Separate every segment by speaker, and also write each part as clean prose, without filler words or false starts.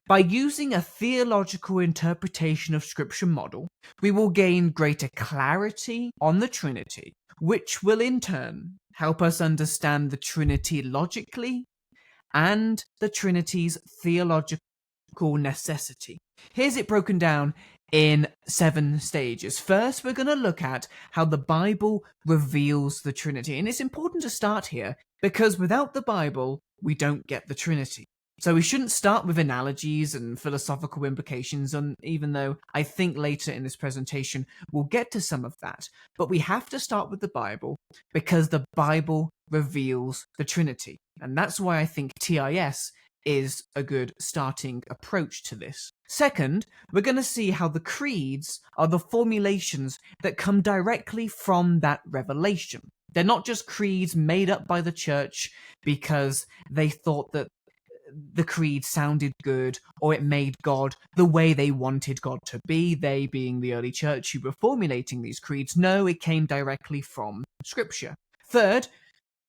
Speaker 1: By using a theological interpretation of Scripture model, we will gain greater clarity on the Trinity, which will in turn help us understand the Trinity logically and the Trinity's theological necessity. Here's it broken down in 7 stages. First, we're going to look at how the Bible reveals the Trinity. And it's important to start here because without the Bible, we don't get the Trinity. So we shouldn't start with analogies and philosophical implications, and even though I think later in this presentation we'll get to some of that. But we have to start with the Bible because the Bible reveals the Trinity. And that's why I think TIS is a good starting approach to this. Second, we're going to see how the creeds are the formulations that come directly from that revelation. They're not just creeds made up by the church because they thought that the creed sounded good or it made God the way they wanted God to be, they being the early church who were formulating these creeds. No, it came directly from Scripture. Third,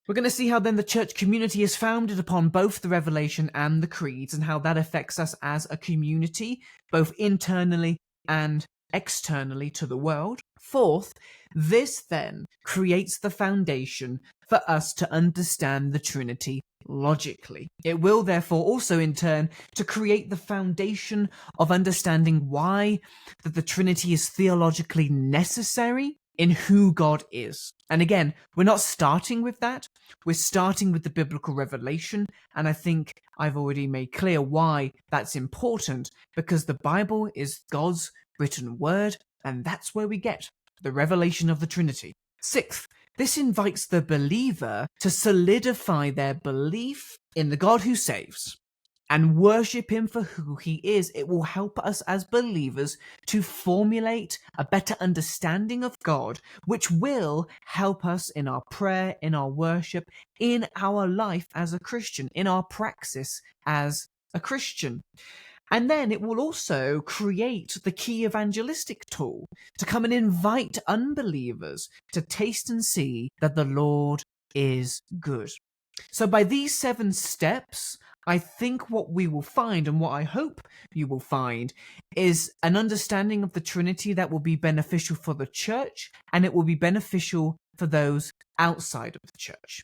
Speaker 1: we're going to see how then the church community is founded upon both the revelation and the creeds and how that affects us as a community, both internally and externally to the world. Fourth, this then creates the foundation for us to understand the Trinity logically. It will therefore also in turn to create the foundation of understanding why that the Trinity is theologically necessary in who God is. And again, we're not starting with that. We're starting with the biblical revelation. And I think I've already made clear why that's important, because the Bible is God's written word, and that's where we get the revelation of the Trinity. Sixth, this invites the believer to solidify their belief in the God who saves and worship him for who he is. It will help us as believers to formulate a better understanding of God, which will help us in our prayer, in our worship, in our life as a Christian, in our praxis as a Christian. And then it will also create the key evangelistic tool to come and invite unbelievers to taste and see that the Lord is good. So by these 7 steps, I think what we will find, and what I hope you will find, is an understanding of the Trinity that will be beneficial for the church, and it will be beneficial for those outside of the church.